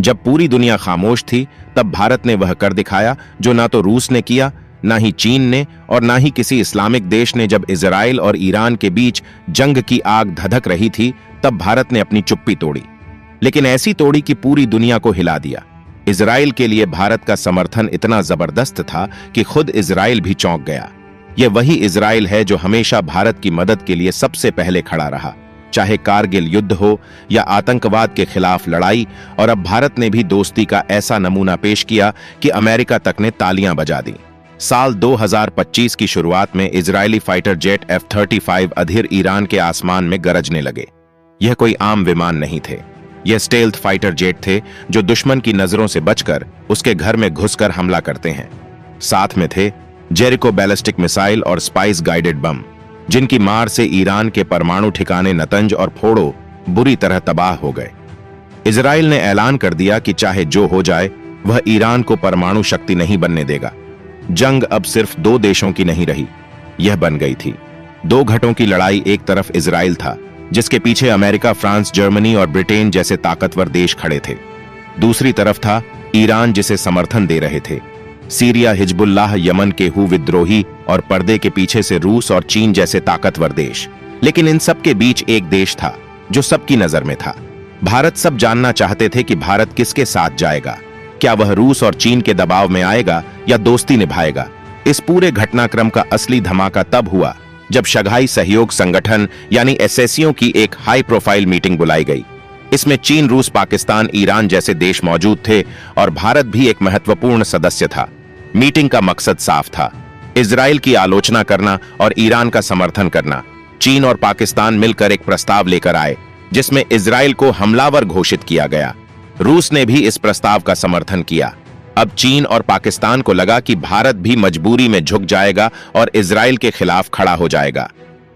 जब पूरी दुनिया खामोश थी, तब भारत ने वह कर दिखाया जो ना तो रूस ने किया, ना ही चीन ने और ना ही किसी इस्लामिक देश ने। जब इजराइल और ईरान के बीच जंग की आग धधक रही थी, तब भारत ने अपनी चुप्पी तोड़ी, लेकिन ऐसी तोड़ी कि पूरी दुनिया को हिला दिया। इजराइल के लिए भारत का समर्थन इतना जबरदस्त था कि खुद इजराइल भी चौंक गया। यह वही इजराइल है जो हमेशा भारत की मदद के लिए सबसे पहले खड़ा रहा, चाहे कारगिल युद्ध हो या आतंकवाद के खिलाफ लड़ाई। और अब भारत ने भी दोस्ती का ऐसा नमूना पेश किया कि अमेरिका तक ने तालियां बजा दी। साल 2025 की शुरुआत में इजरायली फाइटर जेट F-35 अधीर ईरान के आसमान में गरजने लगे। यह कोई आम विमान नहीं थे, यह स्टेल्थ फाइटर जेट थे जो दुश्मन की नजरों से बचकर उसके घर में घुसकर हमला करते हैं। साथ में थे जेरिको बैलिस्टिक मिसाइल और स्पाइस गाइडेड बम, जिनकी मार से ईरान के परमाणु ठिकाने नतंज और फोड़ो बुरी तरह तबाह हो गए। इजराइल ने ऐलान कर दिया कि चाहे जो हो जाए, वह ईरान को परमाणु शक्ति नहीं बनने देगा। जंग अब सिर्फ दो देशों की नहीं रही, यह बन गई थी दो घटों की लड़ाई। एक तरफ इजराइल था, जिसके पीछे अमेरिका, फ्रांस, जर्मनी और ब्रिटेन जैसे ताकतवर देश खड़े थे। दूसरी तरफ था ईरान, जिसे समर्थन दे रहे थे सीरिया, हिजबुल्लाह, यमन के हू विद्रोही और पर्दे के पीछे से रूस और चीन जैसे ताकतवर देश। लेकिन इन सब के बीच एक देश था जो सबकी नजर में था। भारत। सब जानना चाहते थे कि भारत किसके साथ जाएगा, क्या वह रूस और चीन के दबाव में आएगा या दोस्ती निभाएगा। इस पूरे घटनाक्रम का असली धमाका तब हुआ जब शंघाई सहयोग संगठन यानी SCO की एक हाई प्रोफाइल मीटिंग बुलाई गई। इसमें चीन, रूस, पाकिस्तान, ईरान जैसे देश मौजूद थे और भारत भी एक महत्वपूर्ण सदस्य था। मीटिंग का मकसद साफ था, इजराइल की आलोचना करना और ईरान का समर्थन करना। चीन और पाकिस्तान मिलकर एक प्रस्ताव लेकर आए जिसमें इजराइल को हमलावर घोषित किया गया। रूस ने भी इस प्रस्ताव का समर्थन किया। अब चीन और पाकिस्तान को लगा कि भारत भी मजबूरी में झुक जाएगा और इजराइल के खिलाफ खड़ा हो जाएगा।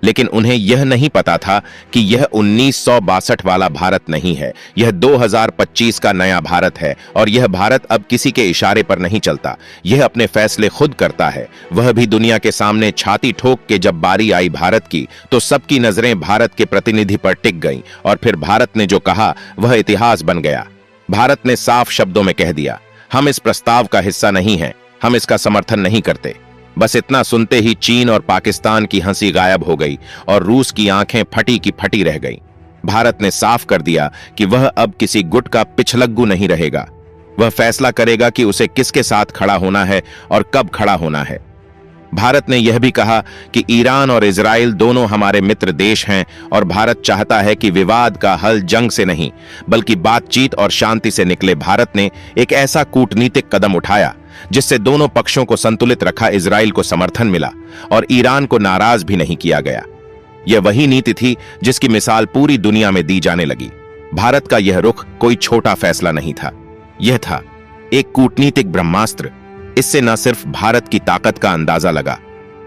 लेकिन उन्हें यह नहीं पता था कि यह 1962 वाला भारत नहीं है, यह 2025 का नया भारत है। और यह भारत अब किसी के इशारे पर नहीं चलता, यह अपने फैसले खुद करता है। वह भी दुनिया के सामने छाती ठोक के। जब बारी आई भारत की, तो सबकी नजरें भारत के प्रतिनिधि पर टिक गईं और फिर भारत ने जो कहा वह इतिहास बन गया। भारत ने साफ शब्दों में कह दिया, हम इस प्रस्ताव का हिस्सा नहीं हैं, हम इसका समर्थन नहीं करते। बस इतना सुनते ही चीन और पाकिस्तान की हंसी गायब हो गई और रूस की आंखें फटी की फटी रह गईं। भारत ने साफ कर दिया कि वह अब किसी गुट का पिछलग्गू नहीं रहेगा। वह फैसला करेगा कि उसे किसके साथ खड़ा होना है और कब खड़ा होना है। भारत ने यह भी कहा कि ईरान और इजराइल दोनों हमारे मित्र देश हैं और भारत चाहता है कि विवाद का हल जंग से नहीं बल्कि बातचीत और शांति से निकले। भारत ने एक ऐसा कूटनीतिक कदम उठाया जिससे दोनों पक्षों को संतुलित रखा। इजराइल को समर्थन मिला और ईरान को नाराज भी नहीं किया गया। यह वही नीति थी जिसकी मिसाल पूरी दुनिया में दी जाने लगी। भारत का यह रुख कोई छोटा फैसला नहीं था, यह था एक कूटनीतिक ब्रह्मास्त्र। इससे न सिर्फ भारत की ताकत का अंदाजा लगा,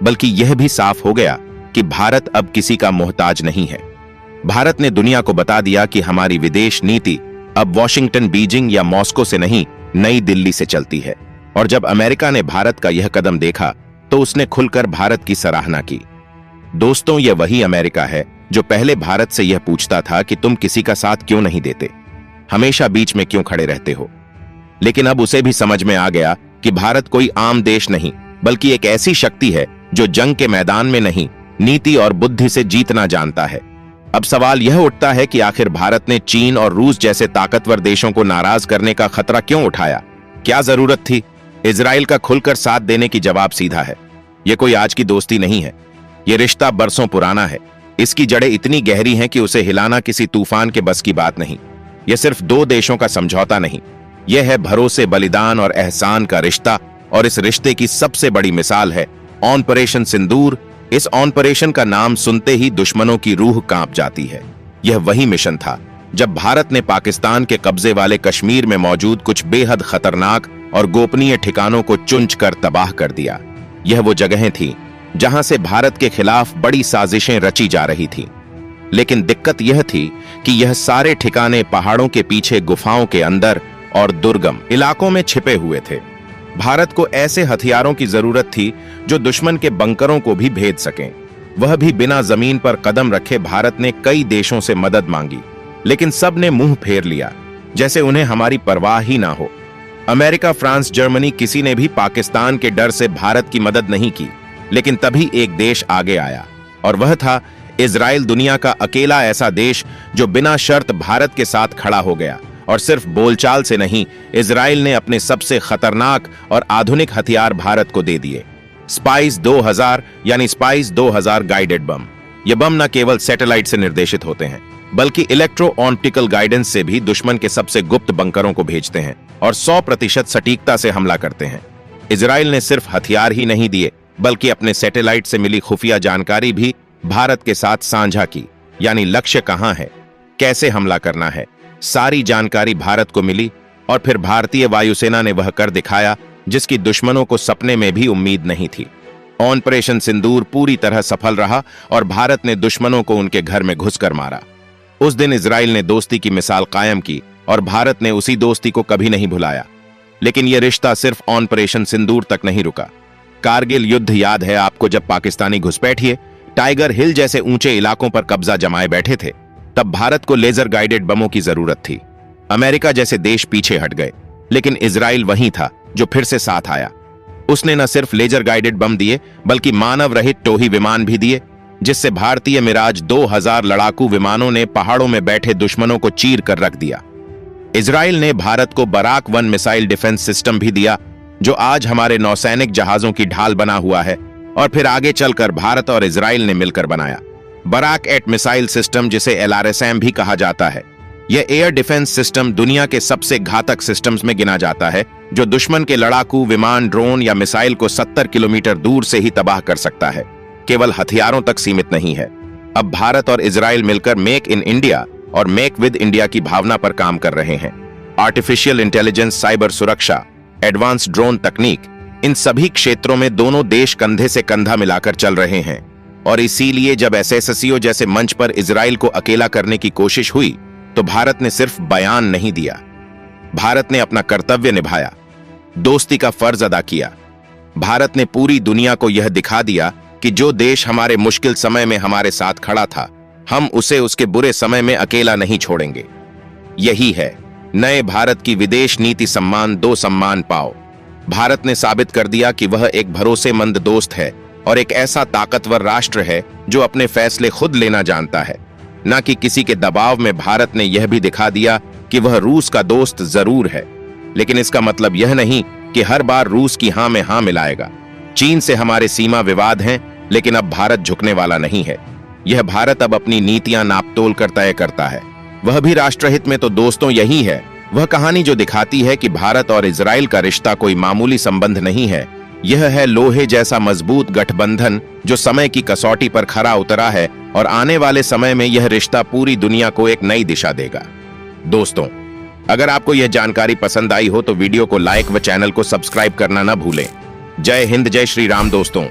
बल्कि यह भी साफ हो गया कि भारत अब किसी का मोहताज नहीं है। भारत ने दुनिया को बता दिया कि हमारी विदेश नीति अब वॉशिंगटन, बीजिंग या मॉस्को से नहीं, नई दिल्ली से चलती है। और जब अमेरिका ने भारत का यह कदम देखा, तो उसने खुलकर भारत की सराहना की। दोस्तों, यह वही अमेरिका है जो पहले भारत से यह पूछता था कि तुम किसी का साथ क्यों नहीं देते, हमेशा बीच में क्यों खड़े रहते हो। लेकिन अब उसे भी समझ में आ गया कि भारत कोई आम देश नहीं, बल्कि एक ऐसी शक्ति है जो जंग के मैदान में नहीं, नीति और बुद्धि से जीतना जानता है। अब सवाल यह उठता है कि आखिर भारत ने चीन और रूस जैसे ताकतवर देशों को नाराज करने का खतरा क्यों उठाया? क्या जरूरत थी? इजराइल का खुलकर साथ देने की जवाब सीधा है, यह कोई आज की दोस्ती नहीं है, यह रिश्ता बरसों पुराना है। इसकी जड़ें इतनी गहरी हैं कि उसे हिलाना किसी तूफान के बस की बात नहीं। यह सिर्फ दो देशों का समझौता नहीं, यह है भरोसे, बलिदान और एहसान का रिश्ता। और इस रिश्ते की सबसे बड़ी मिसाल है ऑपरेशन सिंदूर। इस ऑपरेशन का नाम सुनते ही दुश्मनों की रूह कांप जाती है। यह वही मिशन था जब भारत ने पाकिस्तान के कब्जे वाले कश्मीर में मौजूद कुछ बेहद खतरनाक और गोपनीय ठिकानों को चुंच कर तबाह कर दिया। यह वो जगहें थीं जहां से भारत के खिलाफ बड़ी साजिशें रची जा रही थीं। लेकिन दिक्कत यह थी कि यह सारे ठिकाने पहाड़ों के पीछे, गुफाओं के अंदर और दुर्गम इलाकों में छिपे हुए थे। भारत को ऐसे हथियारों की जरूरत थी जो दुश्मन के बंकरों को भी भेद सकें। वह भी बिना जमीन पर कदम रखे। भारत ने कई देशों से मदद मांगी, लेकिन सब ने मुंह फेर लिया। जैसे उन्हें हमारी परवाह ही ना हो। अमेरिका, फ्रांस, जर्मनी किसी ने भी पाकिस्तान के डर से भारत की मदद नहीं की, लेकिन तभी एक देश आगे आया और वह था इजराइल, दुनिया का अकेला ऐसा देश जो बिना शर्त भारत के साथ खड़ा हो गया। और सिर्फ बोलचाल से नहीं, इजराइल ने अपने सबसे खतरनाक और आधुनिक हथियार भारत को दे दिए। स्पाइस 2000 यानी स्पाइस 2000 गाइडेड बम। ये बम न केवल सैटेलाइट से निर्देशित होते हैं, बल्कि इलेक्ट्रो ऑप्टिकल गाइडेंस से भी दुश्मन के सबसे गुप्त बंकरों को भेजते हैं और 100% सटीकता से हमला करते हैं। इजराइल ने सिर्फ हथियार ही नहीं दिए, बल्कि अपने सैटेलाइट से मिली खुफिया जानकारी भी भारत के साथ साझा की। यानी लक्ष्य कहां है, कैसे हमला करना है, सारी जानकारी भारत को मिली और फिर भारतीय वायुसेना ने वह कर दिखाया जिसकी दुश्मनों को सपने में भी उम्मीद नहीं थी। ऑपरेशन सिंदूर पूरी तरह सफल रहा और भारत ने दुश्मनों को उनके घर में घुसकर मारा। उस दिन इजराइल ने दोस्ती की मिसाल कायम की और भारत ने उसी दोस्ती को कभी नहीं भुलाया। लेकिन यह रिश्ता सिर्फ ऑपरेशन सिंदूर तक नहीं रुका। कारगिल युद्ध याद है आपको, जब पाकिस्तानी घुसपैठिए टाइगर हिल जैसे ऊंचे इलाकों पर कब्जा जमाए बैठे थे, तब भारत को लेजर गाइडेड बमों की जरूरत थी। अमेरिका जैसे देश पीछे हट गए, लेकिन इजराइल वही था जो फिर से साथ आया। उसने न सिर्फ लेजर गाइडेड बम दिए, बल्कि मानव रहित टोही विमान भी दिए, जिससे भारतीय मिराज 2000 लड़ाकू विमानों ने पहाड़ों में बैठे दुश्मनों को चीर कर रख दिया। इजराइल ने भारत को बराक 1 मिसाइल डिफेंस सिस्टम भी दिया, जो आज हमारे नौसैनिक जहाजों की ढाल बना हुआ है और फिर आगे चलकर भारत और इजराइल ने मिलकर बनाया। बराक 8 मिसाइल सिस्टम, जिसे LRSAM भी कहा जाता है, यह एयर डिफेंस सिस्टम दुनिया के सबसे घातक सिस्टम्स में गिना जाता है, जो दुश्मन के लड़ाकू विमान, ड्रोन या मिसाइल को 70 किलोमीटर दूर से ही तबाह कर सकता है। केवल हथियारों तक सीमित नहीं है। अब भारत और इजराइल मिलकर मेक इन इंडिया और मेक विद इंडिया की भावना पर काम कर रहे हैं। आर्टिफिशियल इंटेलिजेंस, साइबर सुरक्षा, एडवांस ड्रोन तकनीक, इन सभी क्षेत्रों में दोनों देश कंधे से कंधा मिलाकर चल रहे हैं। और इसीलिए जब SCO जैसे मंच पर इजराइल को अकेला करने की कोशिश हुई, तो भारत ने सिर्फ बयान नहीं दिया, भारत ने अपना कर्तव्य निभाया, दोस्ती का फर्ज अदा किया। भारत ने पूरी दुनिया को यह दिखा दिया कि जो देश हमारे मुश्किल समय में हमारे साथ खड़ा था, हम उसे उसके बुरे समय में अकेला नहीं छोड़ेंगे। यही है नए भारत की विदेश नीति, सम्मान दो सम्मान पाओ। भारत ने साबित कर दिया कि वह एक भरोसेमंद दोस्त है और एक ऐसा ताकतवर राष्ट्र है जो अपने फैसले खुद लेना जानता है, न कि किसी के दबाव में। भारत ने यह भी दिखा दिया कि वह रूस का दोस्त जरूर है, लेकिन इसका मतलब यह नहीं कि हर बार रूस की हां में हां मिलाएगा। चीन से हमारे सीमा विवाद हैं, लेकिन अब भारत झुकने वाला नहीं है। यह भारत अब अपनी नीतियां नापतोल कर तय करता है, वह भी राष्ट्रहित में। तो दोस्तों, यही है वह कहानी जो दिखाती है कि भारत और इजराइल का रिश्ता कोई मामूली संबंध नहीं है। यह है लोहे जैसा मजबूत गठबंधन जो समय की कसौटी पर खरा उतरा है, और आने वाले समय में यह रिश्ता पूरी दुनिया को एक नई दिशा देगा। दोस्तों, अगर आपको यह जानकारी पसंद आई हो तो वीडियो को लाइक व चैनल को सब्सक्राइब करना न भूलें। जय हिंद, जय श्री राम दोस्तों।